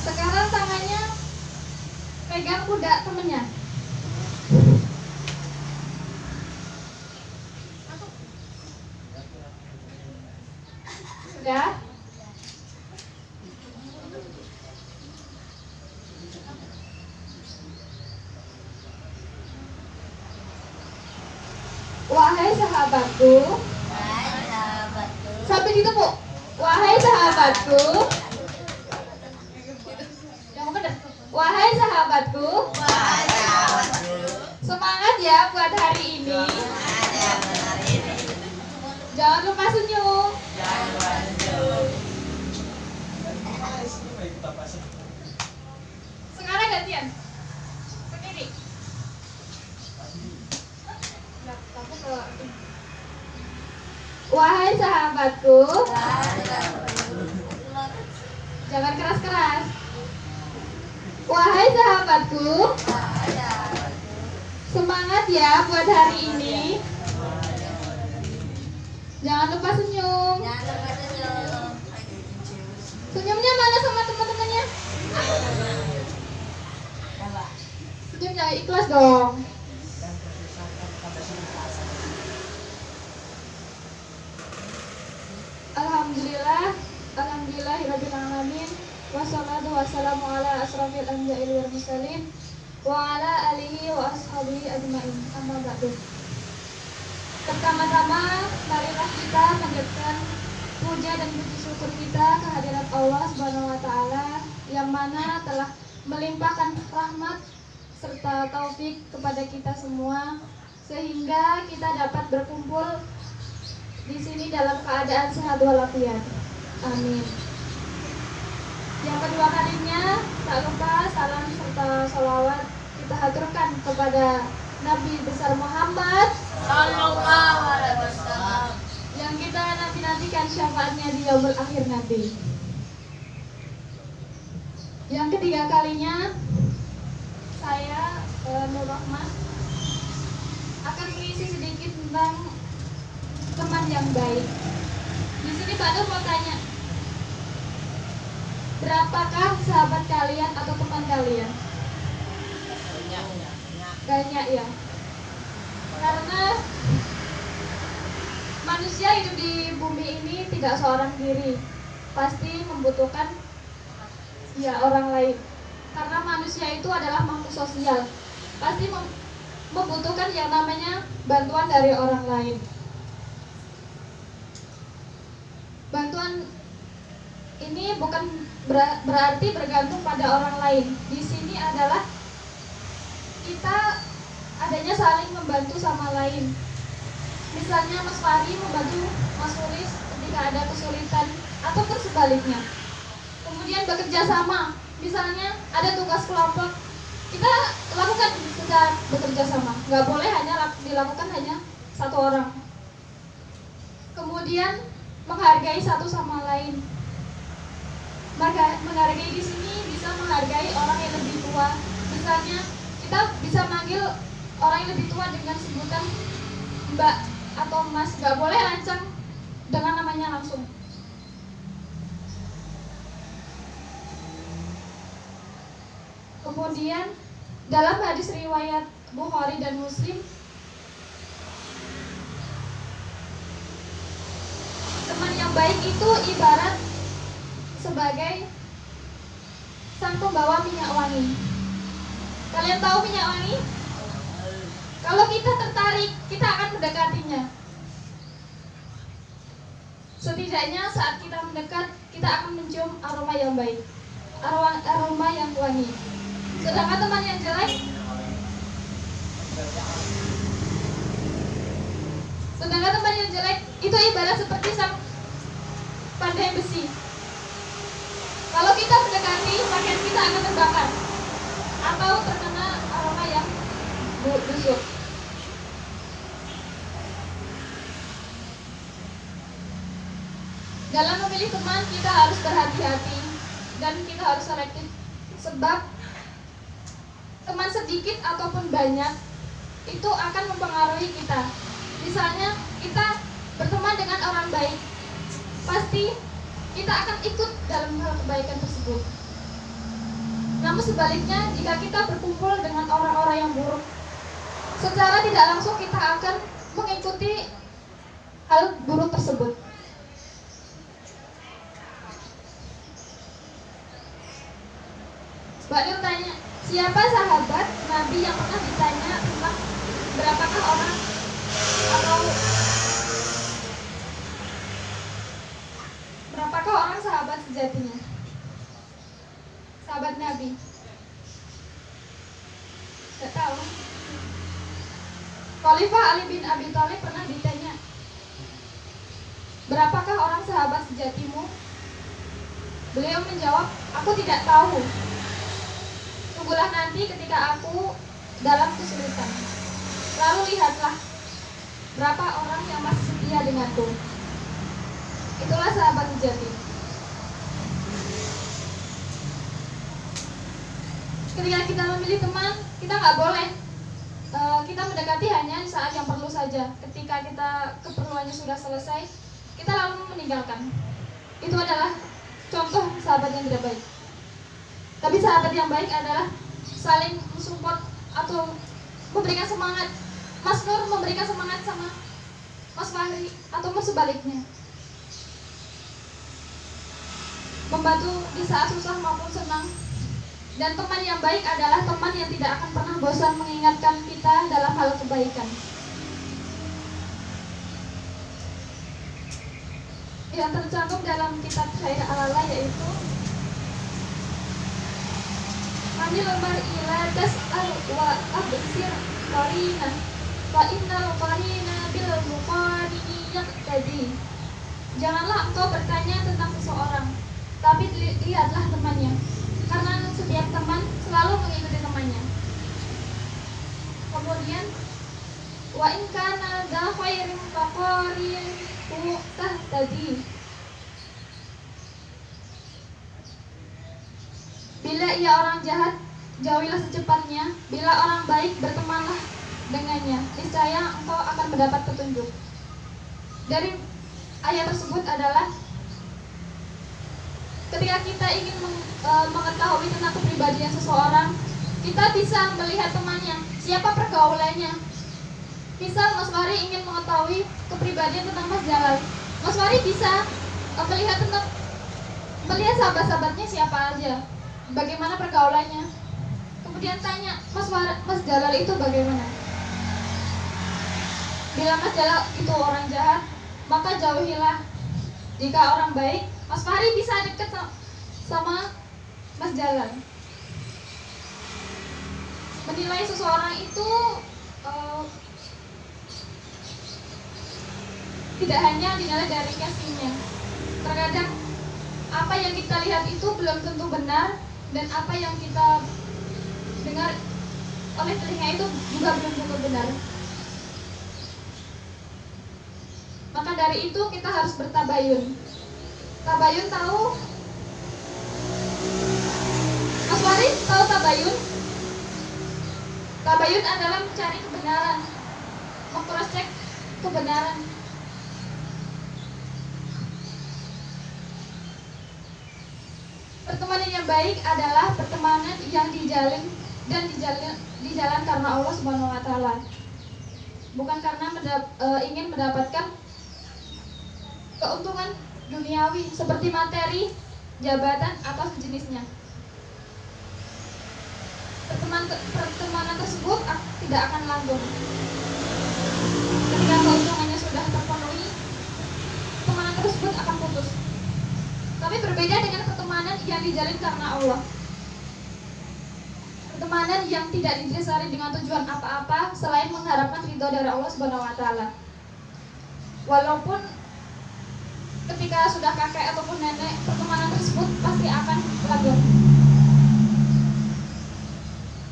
Sekarang tangannya pegang pundak temennya. Sudah? Wahai sahabatku, sampai ditepuk. Wahai sahabatku, wahai sahabatku, semangat ya buat hari ini. Jangan lupa senyum. Sekarang gantian. Sendiri. Wahai sahabatku, jangan keras-keras. Wahai sahabatku, semangat ya buat hari ini. Jangan lupa senyum. Senyumnya mana sama teman-temannya? Senyumnya ikhlas dong. Alhamdulillahirabbil alamin. Wassalatu wassalamu ala asrofil anbiya'i wal mursalin wa ala alihi wa ashabihi ajmain. Amma ba'du. Pertama-tama marilah kita panjatkan puja dan puji syukur kita kehadirat Allah Subhanahu wa taala yang mana telah melimpahkan rahmat serta taufik kepada kita semua sehingga kita dapat berkumpul di sini dalam keadaan sehat walafiat. Amin. Yang kedua kalinya, tak lupa salam serta sholawat kita haturkan kepada Nabi besar Muhammad Sallallahu Alaihi Wasallam yang kita nanti-nantikan syafaatnya di yaumul akhir nanti. Yang ketiga kalinya, saya Nur Rahmat akan mengisi sedikit tentang teman yang baik. Di sini Pak Nur mau tanya, berapakah sahabat kalian atau teman kalian? Banyak ya. Karena manusia hidup di bumi ini tidak seorang diri, pasti membutuhkan ya orang lain. Karena manusia itu adalah makhluk sosial, pasti membutuhkan yang namanya bantuan dari orang lain. Bantuan ini bukan berarti bergantung pada orang lain. Di sini adalah kita adanya saling membantu sama lain. Misalnya Mas Fari membantu Mas Sulis ketika ada kesulitan ataupun sebaliknya. Kemudian bekerja sama, misalnya ada tugas kelompok, kita lakukan secara bekerja sama. Nggak boleh hanya dilakukan hanya satu orang. Kemudian menghargai satu sama lain. Menghargai di sini bisa menghargai orang yang lebih tua. Misalnya kita bisa manggil orang yang lebih tua dengan sebutan Mbak atau Mas, nggak boleh lancang dengan namanya langsung. Kemudian dalam hadis riwayat Bukhari dan Muslim, teman yang baik itu ibarat sebagai sang pembawa minyak wangi. Kalian tahu minyak wangi? Kalau kita tertarik, kita akan mendekatinya. Setidaknya saat kita mendekat, kita akan mencium aroma yang baik, aroma yang wangi. Sedangkan teman yang jelek, itu ibarat seperti sang pandai besi. Kalau kita mendekati, pakaian kita akan terbakar atau terkena aroma yang busuk. Dalam memilih teman, kita harus berhati-hati dan kita harus selektif, sebab teman sedikit ataupun banyak itu akan mempengaruhi kita. Misalnya kita berteman dengan orang baik, pasti kita akan ikut dalam hal kebaikan tersebut. Namun sebaliknya, jika kita berkumpul dengan orang-orang yang buruk, secara tidak langsung kita akan mengikuti hal buruk tersebut. Mbak Nur tanya, siapa sahabat Nabi yang pernah ditanya tentang berapakah orang atau berapakah orang sahabat sejatinya? Sahabat Nabi. Gak tahu. Khalifah Ali bin Abi Thalib pernah ditanya, berapakah orang sahabat sejatimu? Beliau menjawab, aku tidak tahu. Tunggulah nanti ketika aku dalam kesulitan. Lalu lihatlah berapa orang yang masih setia denganku. Itulah sahabat sejati. Ketika kita memilih teman, kita nggak boleh kita mendekati hanya saat yang perlu saja. Ketika kita keperluannya sudah selesai, kita lalu meninggalkan. Itu adalah contoh sahabat yang tidak baik. Tapi sahabat yang baik adalah saling mensupport atau memberikan semangat. Mas Nur memberikan semangat sama Mas Fahri atau sebaliknya. Membantu di saat susah maupun senang. Dan teman yang baik adalah teman yang tidak akan pernah bosan mengingatkan kita dalam hal kebaikan. Yang tercantum dalam kitab Khair Alala yaitu Manil mar'ila tas'al wa absir qarina fa innal qarina bil muqarini yaqtadi. Janganlah engkau bertanya tentang seseorang, tapi lihatlah temannya, karena setiap teman selalu mengikuti temannya. Kemudian wa in kana dha khairin faqarin tahtadi. Bila ia orang jahat, jauhilah secepatnya. Bila orang baik, bertemanlah dengannya. Niscaya engkau akan mendapat petunjuk. Dari ayat tersebut adalah ketika kita ingin mengetahui tentang kepribadian seseorang, kita bisa melihat temannya, siapa pergaulannya. Misal Mas Fahri ingin mengetahui kepribadian tentang Mas Jalal, Mas Fahri bisa melihat sahabat-sahabatnya siapa aja, bagaimana pergaulannya. Kemudian tanya, Mas Jalal itu bagaimana? Bila Mas Jalal itu orang jahat, maka jauhilah. Jika orang baik, Mas Fahri bisa dekat sama Mas Jalal. Menilai seseorang itu tidak hanya dinilai dari casingnya. Terkadang apa yang kita lihat itu belum tentu benar, dan apa yang kita dengar oleh telinga itu juga belum tentu benar. Maka dari itu kita harus bertabayun. Tabayun tahu? Mas Farid tahu tabayun? Tabayun adalah mencari kebenaran, meng-cross-check kebenaran. Pertemanan yang baik adalah pertemanan yang dijalin di jalan karena Allah Subhanahu wa taala. Bukan karena ingin mendapatkan keuntungan duniawi seperti materi, jabatan atau sejenisnya. Pertemanan tersebut tidak akan langgeng. Ketika keuntungannya sudah terpenuhi, pertemanan tersebut akan putus. Tapi berbeda dengan pertemanan yang dijalin karena Allah. Pertemanan yang tidak didasari dengan tujuan apa-apa selain mengharapkan ridho dari Allah Subhanahu wa taala. Walaupun ketika sudah kakek ataupun nenek, pertemanan tersebut pasti akan langgeng.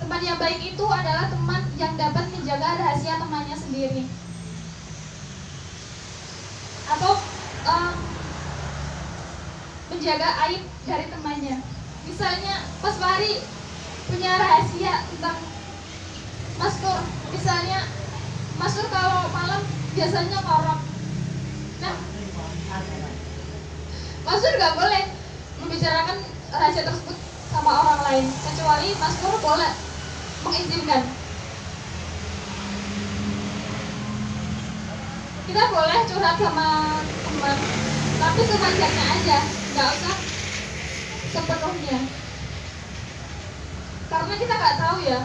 Teman yang baik itu adalah teman yang dapat menjaga rahasia temannya sendiri. Atau menjaga aib dari temannya. Misalnya Mas Fahri punya rahasia tentang Mas Nur. Misalnya Mas Nur kalau malam biasanya ngorok. Nah, Mas Nur gak boleh membicarakan rahasia tersebut sama orang lain, kecuali Mas Nur boleh mengizinkan. Kita boleh curhat sama teman, tapi sewajarnya aja, nggak usah sepenuhnya. Karena kita nggak tahu ya,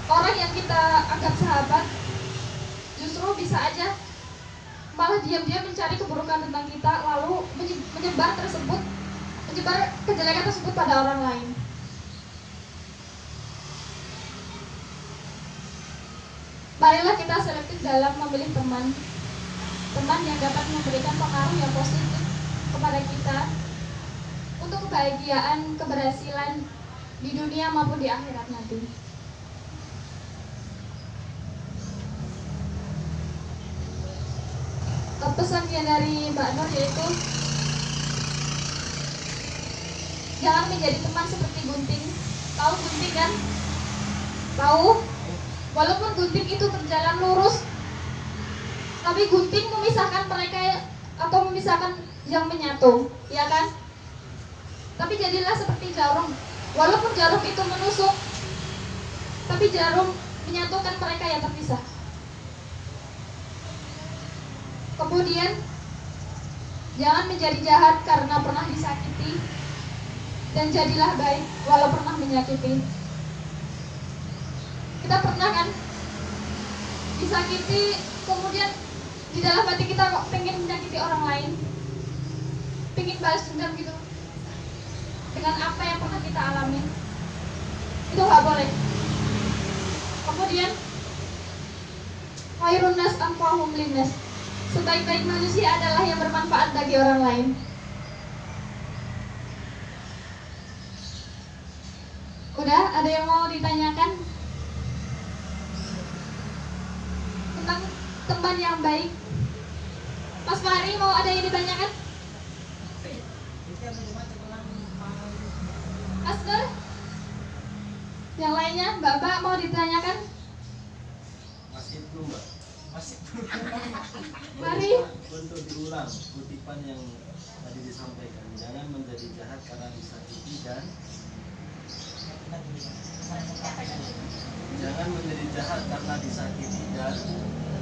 orang yang kita anggap sahabat justru bisa aja malah diam-diam mencari keburukan tentang kita, lalu menyebar kejelekan tersebut pada orang lain. Marilah kita selektif dalam memilih teman yang dapat memberikan pengaruh yang positif kepada kita untuk kebahagiaan, keberhasilan di dunia maupun di akhirat nanti. Pesannya dari Mbak Nur yaitu jangan menjadi teman seperti gunting. Tahu gunting kan? Tahu? Walaupun gunting itu berjalan lurus, tapi gunting memisahkan mereka atau memisahkan yang menyatu, ya kan? Tapi jadilah seperti jarum. Walaupun jarum itu menusuk, tapi jarum menyatukan mereka yang terpisah. Kemudian jangan menjadi jahat karena pernah disakiti, dan jadilah baik walau pernah menyakiti. Kita pernah kan disakiti, kemudian di dalam hati kita kok pengen menyakiti orang lain, pengen balas dendam gitu dengan apa yang pernah kita alami. Itu nggak boleh. Kemudian khairun nas anfa'uhum linnas, sebaik-baik manusia adalah yang bermanfaat bagi orang lain. Udah, ada yang mau ditanyakan tentang teman yang baik? Mas Fahri, mau ada yang ditanyakan? Mas Nur? Yang lainnya, Mbak mau ditanyakan? Masih belum, Mbak. Masih belum. Mari. Untuk diulang kutipan yang tadi disampaikan, jangan menjadi jahat karena disakiti, dan jangan menjadi jahat karena disakiti, dan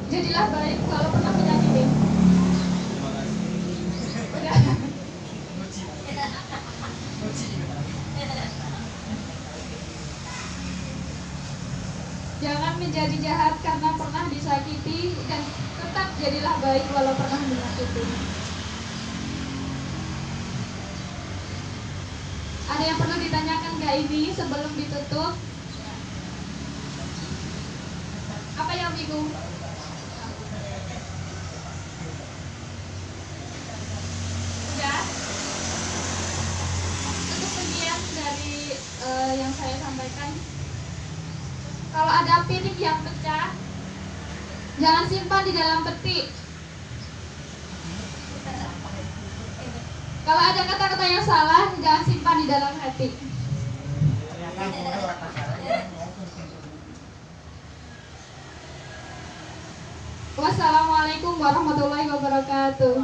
jadilah baik kalau pernah menyakiti. terima kasih. Udah. Jangan menjadi jahat karena pernah disakiti, dan tetap jadilah baik walau pernah menyakiti. Ada yang perlu ditanyakan nggak ini sebelum ditutup? Apa yang bingung? Udah? Cukup sekian dari yang saya sampaikan. Kalau ada piring yang pecah, jangan simpan di dalam peti. Kalau ada kata-kata yang salah, jangan simpan di dalam hati. Wassalamualaikum warahmatullahi wabarakatuh.